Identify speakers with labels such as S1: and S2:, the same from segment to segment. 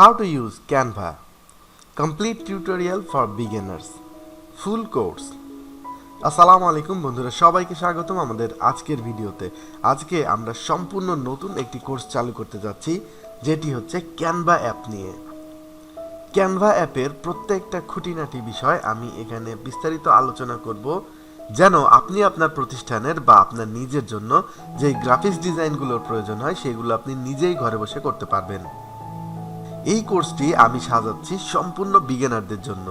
S1: How to use Canva. Complete tutorial for beginners. Full course. আসসালামু আলাইকুম বন্ধুরা, সবাইকে স্বাগতম আমাদের আজকের ভিডিওতে। আজকে আমরা সম্পূর্ণ নতুন একটি কোর্স চালু করতে যাচ্ছি, যেটি হচ্ছে ক্যানভা অ্যাপ নিয়ে। ক্যানভা অ্যাপের প্রত্যেকটা খুঁটিনাটি বিষয় আমি এখানে বিস্তারিত আলোচনা করব, যেন আপনি আপনার প্রতিষ্ঠানের বা আপনার নিজের জন্য যে গ্রাফিক্স ডিজাইনগুলোর প্রয়োজন হয় সেগুলো আপনি নিজেই ঘরে বসে করতে পারবেন। এই কোর্সটি আমি সাজাচ্ছি সম্পূর্ণ বিগিনারদের জন্য,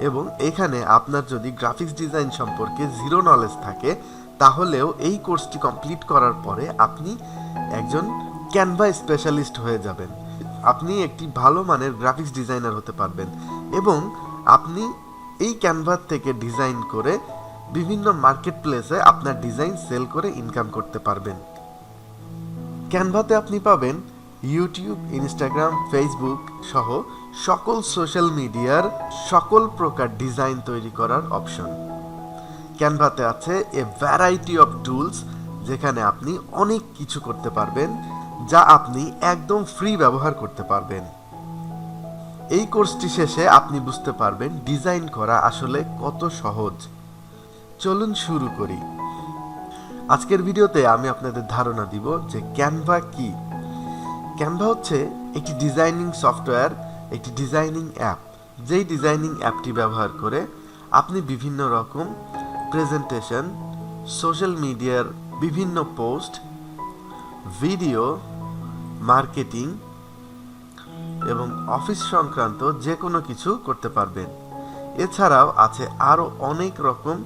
S1: এবং এখানে আপনার যদি গ্রাফিক্স ডিজাইন সম্পর্কে জিরো নলেজ থাকে তাহলেও এই কোর্সটি কমপ্লিট করার পরে আপনি একজন ক্যানভা স্পেশালিস্ট হয়ে যাবেন। আপনি একটি ভালো মানের গ্রাফিক্স ডিজাইনার হতে পারবেন এবং আপনি এই ক্যানভা থেকে ডিজাইন করে বিভিন্ন মার্কেট প্লেসে আপনার ডিজাইন সেল করে ইনকাম করতে পারবেন। ক্যানভাতে আপনি পাবেন ইউটিউব, ইনস্টাগ্রাম, ফেসবুক সহ সকল সোশ্যাল মিডিয়ার সকল প্রকার ডিজাইন তৈরি করার অপশন। ক্যানভাতে আছে এ ভ্যারাইটি অফ টুলস, যেখানে আপনি অনেক কিছু করতে পারবেন যা আপনি একদম ফ্রি ব্যবহার করতে পারবেন। এই কোর্সটি শেষে আপনি বুঝতে পারবেন ডিজাইন করা আসলে কত সহজ। চলুন শুরু করি। আজকের ভিডিওতে আমি আপনাদের ধারণা দিব যে ক্যানভা কি। ক্যানভা হচ্ছে একটি ডিজাইনিং সফটওয়্যার, একটি ডিজাইনিং অ্যাপ, যেই ডিজাইনিং অ্যাপটি ব্যবহার করে আপনি বিভিন্ন রকম প্রেজেন্টেশন, সোশ্যাল মিডিয়ার বিভিন্ন পোস্ট, ভিডিও, মার্কেটিং এবং অফিস সংক্রান্ত যে কোনো কিছু করতে পারবেন। এছাড়াও আছে আরও অনেক রকম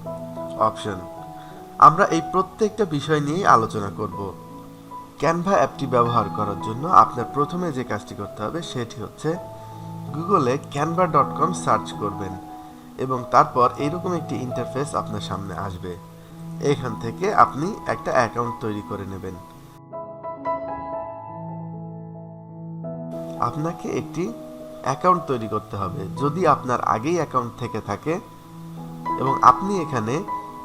S1: অপশন। আমরা এই প্রত্যেকটা বিষয় নিয়েই আলোচনা করব। ক্যানভা অ্যাপটি ব্যবহার করার জন্য আপনার প্রথমে যে কাজটি করতে হবে সেটি হচ্ছে গুগলে canva.com সার্চ করবেন এবং তারপর এইরকম একটি ইন্টারফেস আপনার সামনে আসবে। এখান থেকে আপনি একটা অ্যাকাউন্ট তৈরি করে নেবেন। আপনাকে একটি অ্যাকাউন্ট তৈরি করতে হবে। যদি আপনার আগেই অ্যাকাউন্ট থেকে থাকে এবং আপনি এখানে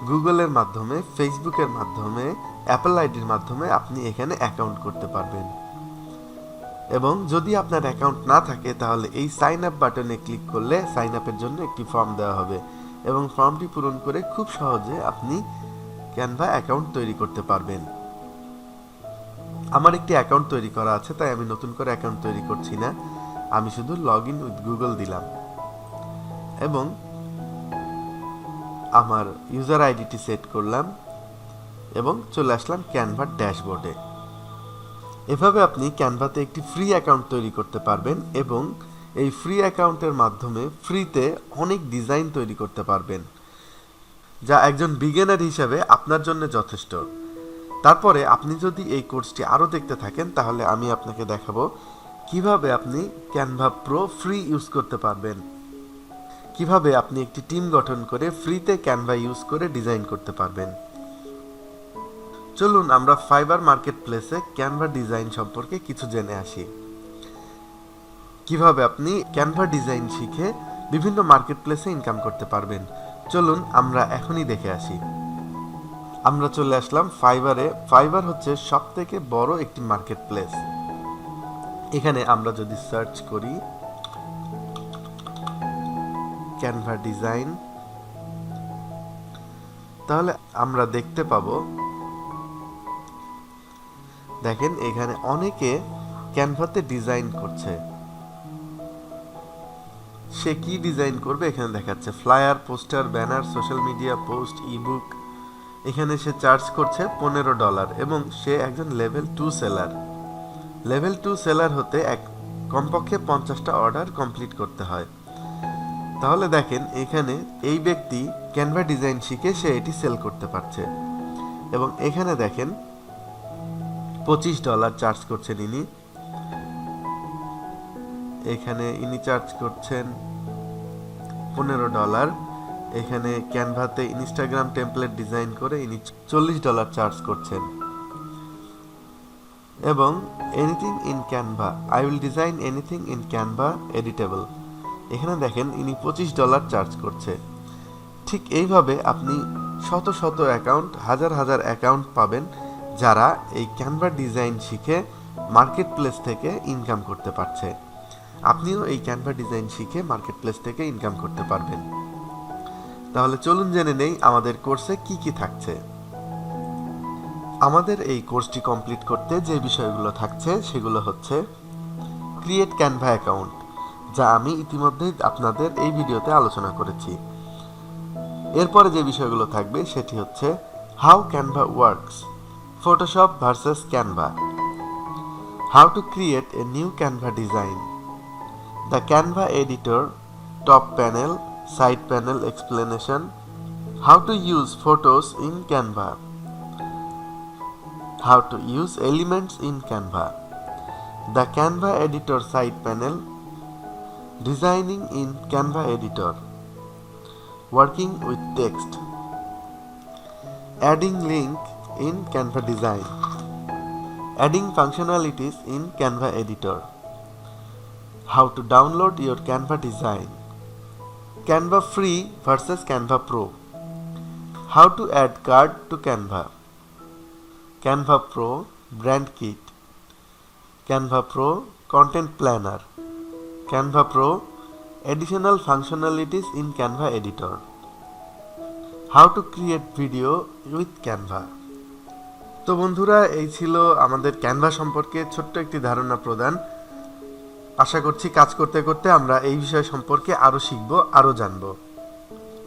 S1: গুগলের মাধ্যমে, ফেসবুকের মাধ্যমে, অ্যাপল আইডির মাধ্যমে আপনি এখানে অ্যাকাউন্ট করতে পারবেন। এবং যদি আপনার অ্যাকাউন্ট না থাকে তাহলে এই সাইন আপ বাটনে ক্লিক করলে সাইন আপের জন্য একটি ফর্ম দেওয়া হবে এবং ফর্মটি পূরণ করে খুব সহজে আপনি ক্যানভা অ্যাকাউন্ট তৈরি করতে পারবেন। আমার একটি অ্যাকাউন্ট তৈরি করা আছে, তাই আমি নতুন করে অ্যাকাউন্ট তৈরি করছি না। আমি শুধু লগ ইন উইথ গুগল দিলাম এবং আমার ইউজার আইডিটি সেট করলাম এবং চলে আসলাম ক্যানভার ড্যাশবোর্ডে। এভাবে আপনি ক্যানভাতে একটি ফ্রি অ্যাকাউন্ট তৈরি করতে পারবেন এবং এই ফ্রি অ্যাকাউন্টের মাধ্যমে ফ্রিতে অনেক ডিজাইন তৈরি করতে পারবেন, যা একজন বিগিনার হিসেবে আপনার জন্য যথেষ্ট। তারপরে আপনি যদি এই কোর্সটি আরও দেখতে থাকেন তাহলে আমি আপনাকে দেখাবো কিভাবে আপনি ক্যানভা প্রো ফ্রি ইউজ করতে পারবেন, কিভাবে আপনি একটি টিম গঠন করে ফ্রিতে ক্যানভা ইউজ করে ডিজাইন করতে পারবেন। চলুন আমরা ফাইবার মার্কেট প্লেসে ক্যানভা ডিজাইন সম্পর্কে কিছু জেনে আসি। কিভাবে আপনি ক্যানভা ডিজাইন শিখে বিভিন্ন মার্কেট প্লেসে ইনকাম করতে পারবেন, চলুন আমরা এখনই দেখে আসি। আমরা চলে আসলাম ফাইবারে। ফাইবার হচ্ছে সব থেকে বড় একটি মার্কেট প্লেস। এখানে আমরা যদি সার্চ করি ক্যানভা ডিজাইন, তাহলে আমরা দেখতে পাবো, দেখেন এখানে অনেকে ক্যানভাতে ডিজাইন করছে। সে কি ডিজাইন করবে এখানে দেখাচ্ছে, flyer, poster, banner, social media post, ebook. এখানে সে চার্জ করছে $15 এবং সে একজন লেভেল 2 সেলার। লেভেল 2 সেলার হতে কমপক্ষে 50টা অর্ডার কমপ্লিট করতে হয়। তাহলে দেখেন এখানে এই ব্যক্তি ক্যানভা ডিজাইন শিখে সে এটি সেল করতে পারছে এবং এখানে দেখেন $25 চার্জ করছেন ইনি। এখানে ইনি চার্জ করছেন $15। এখানে ক্যানভাতে ইনস্টাগ্রাম টেমপ্লেট ডিজাইন করে ইনি $40 চার্জ করছেন। এবং anything in Canva, I will design anything in Canva editable, এখানে দেখেন ইনি $25 চার্জ করছে। ঠিক এইভাবে আপনি শত শত অ্যাকাউন্ট, হাজার হাজার অ্যাকাউন্ট পাবেন যারা এই ক্যানভা ডিজাইন শিখে মার্কেট প্লেস থেকে ইনকাম করতে পারছে। আপনিও এই ক্যানভা ডিজাইন শিখে মার্কেট প্লেস থেকে ইনকাম করতে পারবেন। তাহলে চলুন জেনে নেই আমাদের কোর্সে কি কি থাকছে। আমাদের এই কোর্সটি কমপ্লিট করতে যে বিষয়গুলো থাকছে সেগুলো হচ্ছে ক্রিয়েট ক্যানভা অ্যাকাউন্ট, যা আমি ইতিমধ্যেই আপনাদের এই ভিডিওতে আলোচনা করেছি। এরপরে যে বিষয়গুলো থাকবে সেটি হচ্ছে how Canva works, Photoshop versus Canva, how to create a new Canva design, the Canva editor, top panel, side panel explanation, how to use photos in Canva, how to use elements in Canva, the Canva editor side panel, designing in Canva editor, working with text, adding link in Canva design, adding functionalities in Canva editor, how to download your Canva design, Canva free versus Canva pro, how to add card to Canva, Canva Pro Brand Kit, Canva Pro Content Planner, Canva Pro Additional Functionalities in Canva Editor, How to Create Video with Canva. তো বন্ধুরা, এই ছিল আমাদের Canva সম্পর্কে ছোট্ট একটি ধারণা প্রদান। আশা করছি কাজ করতে করতে আমরা এই বিষয় সম্পর্কে আরও শিখব, আরও জানব।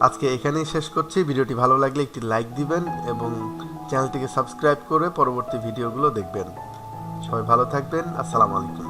S1: আজকে এখানেই শেষ করছি। ভিডিওটি ভালো লাগলে একটি লাইক দিবেন এবং চ্যানেলটিকে সাবস্ক্রাইব করে পরবর্তী ভিডিওগুলো দেখবেন। সবাই ভালো থাকবেন। আসসালামু আলাইকুম।